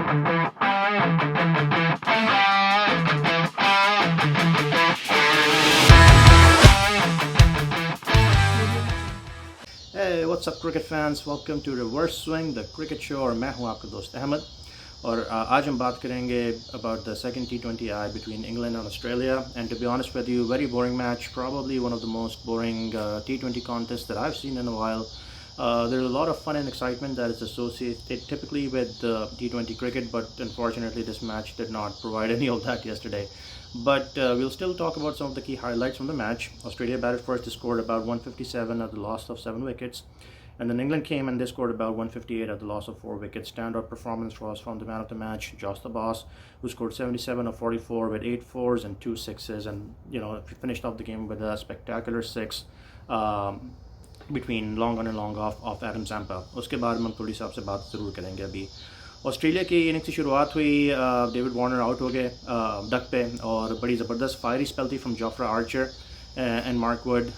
Hey, what's up cricket fans? Welcome to Reverse Swing, the cricket show और मैं हूं आपका दोस्त अहमद और आज हम बात करेंगे about the second T20i between England and Australia. And to be honest with you, very boring match, probably one of the most boring T20 contests that I've seen in a while. There's a lot of fun and excitement that is associated typically with T20 cricket, but unfortunately this match did not provide any of that yesterday. But we'll still talk about some of the key highlights from the match. Australia batted first, they scored about 157 at the loss of 7 wickets. And then England came and they scored about 158 at the loss of 4 wickets. Standout performance was from the man of the match, Joss the Boss, who scored 77 of 44 with 8 fours and 2 sixes, and finished off the game with a spectacular 6 between long on and long off of Adam Zampa. उसके बाद हम थोड़ी सी आपसे बात ज़रूर करेंगे अभी. Australia की इनिंग्स की शुरुआत हुई, डेविड वार्नर आउट हो गए डक पे, और बड़ी ज़बरदस्त फायरी स्पेल थी from Jofra Archer and Mark Wood,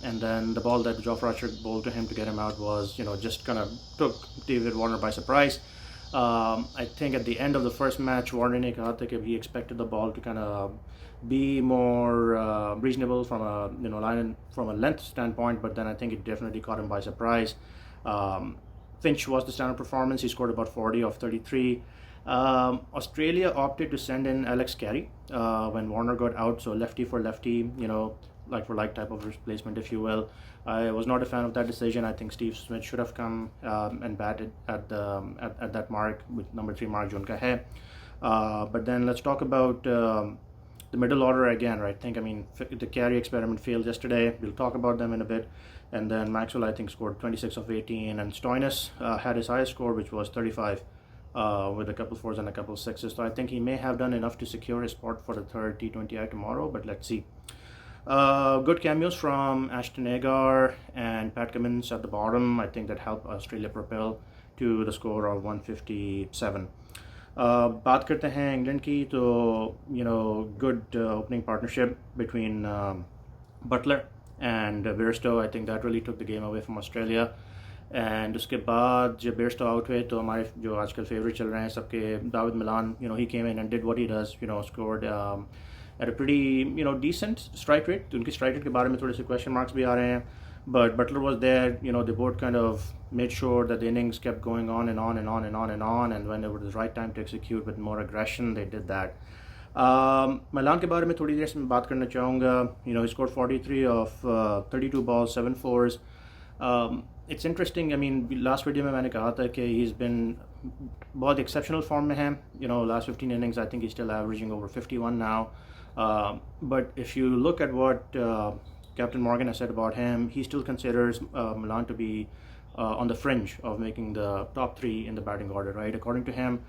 and then the ball that Joffrey Archer bowled to him to get him out was, just kind of took David Warner by surprise. I think at the end of the first match, Warner ne kaha tha कि he expected the ball to kind of be more reasonable from a line from a length standpoint, but then I think it definitely caught him by surprise. Finch was the standout performance. He scored about 40 of 33. Australia opted to send in Alex Carey when Warner got out, so lefty for lefty, like for like type of replacement, if you will. I was not a fan of that decision. I think Steve Smith should have come and batted at that mark with number 3 mark जो उनका है. But then let's talk about the middle order again, right? The Carey experiment failed yesterday. We'll talk about them in a bit. And then Maxwell, I think, scored 26 of 18, and Stoinis had his highest score, which was 35. With a couple fours and a couple sixes. So I think he may have done enough to secure his spot for the third T20i tomorrow, but let's see. Good cameos from Ashton Agar and Pat Cummins at the bottom. I think that helped Australia propel to the score of 157. बात करते हैं England की, तो good opening partnership between Butler and Bairstow. I think that really took the game away from Australia. And उसके बाद जब Bairstow out हुए तो हमारे जो आजकल फेवरेट चल रहे हैं सबके, Dawid Malan, he came in and did what he does, scored at a pretty decent strike rate. तो उनकी स्ट्राइक रेट के बारे में थोड़े से क्वेश्चन मार्क्स भी आ रहे हैं, but Buttler was there. They both kind of made sure that the innings kept going on and on and on and on and on, and when it was the right time to execute with more aggression they did that. Malan के बारे में थोड़ी देर से मैं बात करना चाहूँगा. He scored 43 of 32 balls, 7 fours. It's interesting. Last video में मैंने कहा था कि he's been बहुत exceptional form में है. Last 15 innings, I think he's still averaging over 51 now. But if you look at what Captain Morgan has said about him, he still considers Malan to be on the fringe of making the top 3 in the batting order, right? According to him,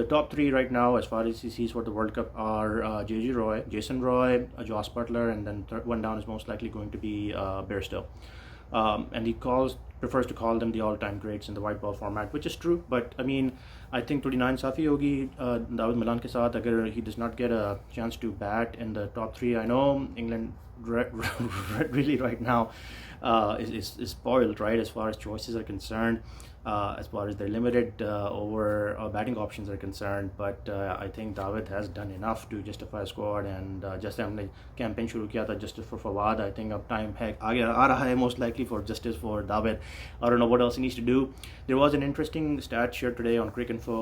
the top 3 right now, as far as he sees for the World Cup, are Jason Roy, Joss Butler, and then one down is most likely going to be Bairstow. And he prefers to call them the all-time greats in the white ball format, which is true. But I think 29 साफ़ी होगी David Malan के साथ अगर he does not get a chance to bat in the top 3. I know England really right now is spoiled, right, as far as choices are concerned, as far as their limited over batting options are concerned. But I think Dawid has done enough to justify a squad, and जैसे हमने campaign शुरू किया था justice for Fawad, I think अब time है आगे आ रहा है most likely for justice for Dawid. I don't know what else he needs to do. There was an interesting stat shared today on Cricinfo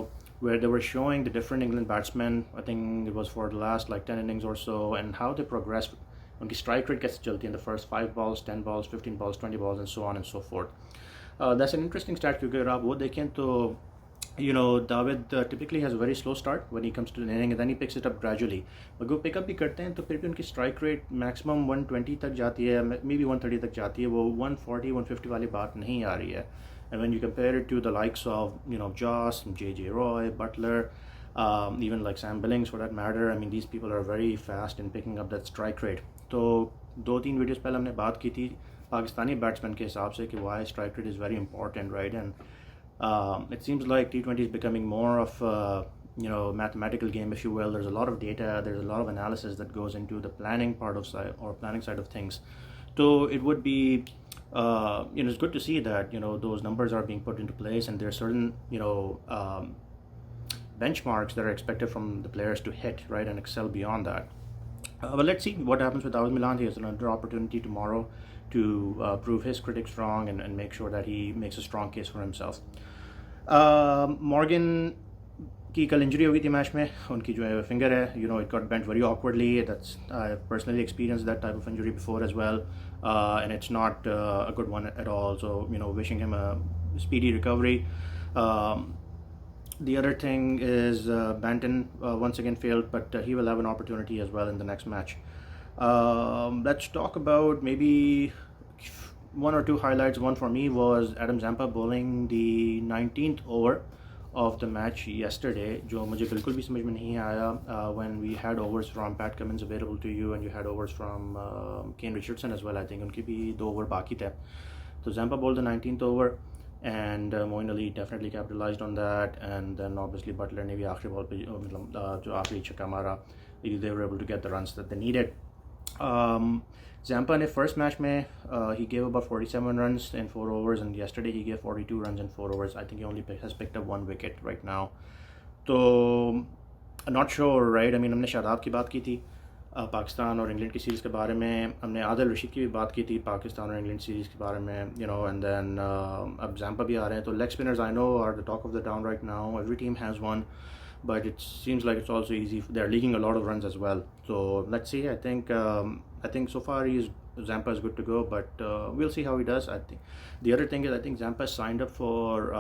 where they were showing the different England batsmen. I think it was for the last 10 innings or so, and how they progressed. उनकी strike rate कैसे चलती है in the first 5 balls, 10 balls, 15 balls, 20 balls, and so on and so forth. That's an interesting stat क्योंकि अगर आप वो देखें तो Dawid typically has a very slow start when he comes to the inning, and then he picks it up gradually. अगर वो pickup भी करते हैं तो फिर भी उनकी strike rate maximum 120 तक जाती है, maybe 130 तक जाती है, वो 140, 150 वाली बात नहीं आ रही है. And when you compare it to the likes of Joss, J.J. Roy, Butler, even like Sam Billings for that matter, these people are very fast in picking up that strike rate. तो 2-3 videos पहले हमने बात की थी Pakistani batsman के हिसाब से कि why strike rate is very important, right? And it seems like T20 is becoming more of mathematical game, if you will. There's a lot of data, there's a lot of analysis that goes into the planning side of things. So it would be it's good to see that those numbers are being put into place, and there are certain benchmarks that are expected from the players to hit, right, and excel beyond that. But let's see what happens with Dawid Malan. He has another opportunity tomorrow to prove his critics wrong and make sure that he makes a strong case for himself. Morgan की कल injury हो गई थी match में, उनकी जो है finger है, it got bent very awkwardly. That's I have personally experienced that type of injury before as well, and it's not a good one at all. So wishing him a speedy recovery. The other thing is Banton once again failed, but he will have an opportunity as well in the next match. Let's talk about maybe one or two highlights. One for me was Adam Zampa bowling the 19th over of the match yesterday, जो मुझे बिल्कुल भी समझ में नहीं आया when we had overs from Pat Cummins available to you and you had overs from Kane Richardson as well. I think उनकी भी 2 ओवर बाकी थे. So Zampa bowled the 19th over and Moeen Ali definitely capitalized on that, and then obviously Butler ने भी आखिरी ball पे जो आखिरी छक्का मारा, they were able to get the runs that they needed. Zampa in the first match mein, he gave about 47 runs in 4 overs, and yesterday he gave 42 runs in 4 overs. I think he only has picked up 1 wicket right now. So I'm not sure, right? I mean, हमने शादाब की बात की थी पाकिस्तान और England की series के बारे में, हमने आदिल रशीद की भी बात की थी पाकिस्तान और इंग्लैंड सीरीज़ के बारे में, and then अब Zampa भी आ रहे हैं. तो leg spinners I know are the talk of the town right now. Every team has one, but it seems like it's also easy. They're leaking a lot of runs as well. So let's see. I think so far Zampa is good to go, but we'll see how he does. I think the other thing is I think Zampa signed up for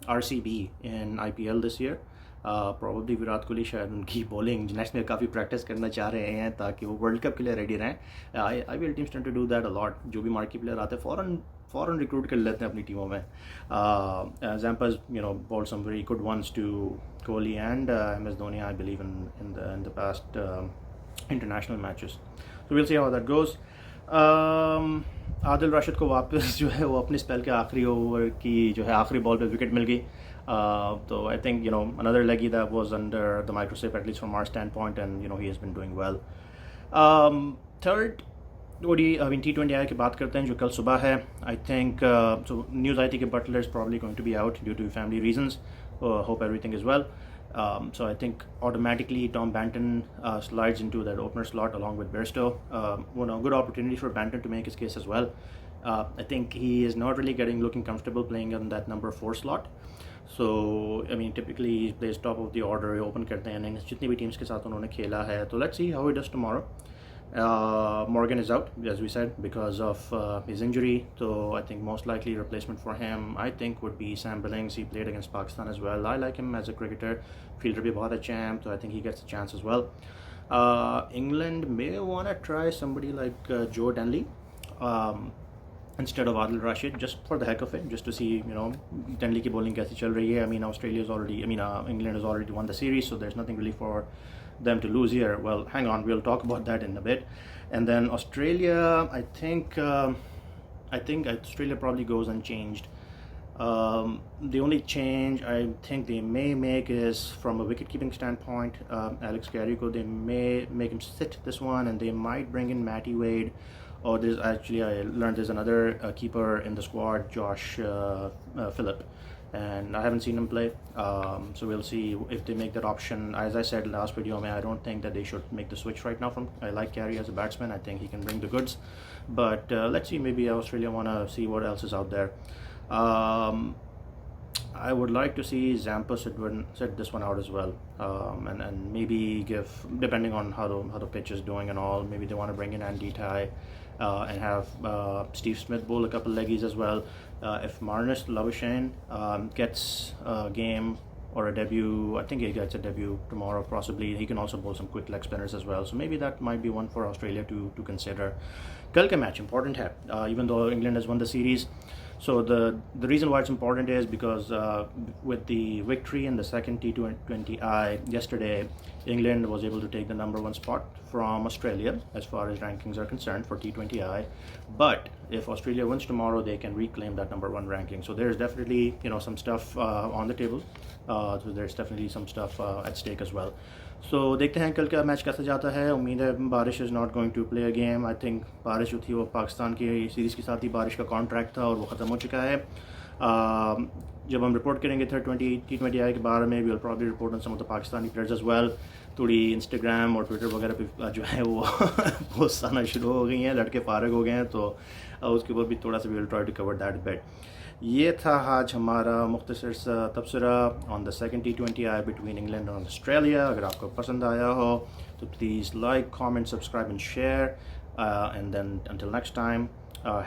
RCB in IPL this year. Probably Virat Kohli शायद उनकी bowling national काफ़ी practice करना चाह रहे हैं ताकि वो world cup के लिए रेडी रहें. IPL teams tend to do that a lot. जो भी मार्की प्लेयर आते हैं फ़ौरन रिक्रूट कर लेते हैं अपनी टीमों में. Zampa's bowled some very good ones to Kohli and MS Dhoni, I believe, in the past international matches. So we'll see how that goes. Adil Rashid को वापस जो है वो अपने स्पेल के आखिरी ओवर की जो है आखिरी बॉल पे विकेट मिल गई. So I think another leggy that was under the microscope, at least from our standpoint, and he has been doing well. Third, T20i की बात करते हैं जो कल सुबह है. I think so news आई थी कि Butler is probably going to be out due to family reasons. Hope everything is well. So I think automatically Tom Banton slides into that opener slot along with Bairstow. Good opportunity for Banton to make his case as well. I think he is not really looking comfortable playing on that number 4 slot. So I mean typically he plays top of the order, open करते हैं innings जितनी भी teams के साथ उन्होंने खेला है. So let's see how he does tomorrow. Morgan is out, as we said, because of his injury. So I think most likely replacement for him, I think, would be Sam Billings. He played against Pakistan as well. I like him as a cricketer. Fielder bhi bahut achha hai, so I think he gets a chance as well. England may want to try somebody like Joe Denley instead of Adil Rashid, just for the heck of it, just to see Denley ki bowling kaisi chal rahi hai. I mean England has already won the series, so there's nothing really for them to lose here. Well, hang on, we'll talk about that in a bit. And then Australia, I think Australia probably goes unchanged. The only change I think they may make is from a wicket-keeping standpoint. Alex Carrico, they may make him sit this one, and they might bring in Matty Wade. Or I learned there's another keeper in the squad, Josh Phillip, and I haven't seen him play. So we'll see if they make that option. As I said last video, I don't think that they should make the switch right now. I like Carey as a batsman. I think he can bring the goods. But let's see, maybe Australia want to see what else is out there. I would like to see Zampa sit this one out as well, and maybe give, depending on how the pitch is doing and all, maybe they want to bring in Andy Ty and have Steve Smith bowl a couple leggies as well. If Marnus Labuschagne gets a game or a debut, I think he gets a debut tomorrow possibly. He can also bowl some quick leg spinners as well, so maybe that might be one for Australia to consider. Kal ka match important hai, even though England has won the series. So the reason why it's important is because with the victory in the second T20i yesterday, England was able to take the number 1 spot from Australia as far as rankings are concerned for T20i. But if Australia wins tomorrow, they can reclaim that number 1 ranking. So there's definitely some stuff on the table. So there's definitely some stuff at stake as well. So देखते हैं कल का match कैसा जाता है. उम्मीद है बारिश is not going to play a game. I think बारिश जो थी वो पाकिस्तान की सीरीज़ के साथ ही बारिश का कॉन्ट्रैक्ट था और वो ख़त्म हो चुका है. जब हम रिपोर्ट करेंगे T20i के बारे में, we'll probably report on some of the Pakistani players as well. थोड़ी इंस्टाग्राम और ट्विटर वगैरह पे जो है वो पोस्ट आना शुरू हो गई हैं, लड़के फारग हो गए हैं, तो उसके ऊपर भी थोड़ा सा we'll try to cover that bit. ये था आज हमारा मुख्तसर सा तबसरा on the second T20i between England और ऑस्ट्रेलिया. अगर आपको पसंद आया हो तो please like, comment, subscribe and share. And then until next time,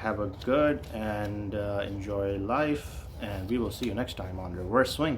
have a good and enjoy life, and we will see you next time on Reverse Swing.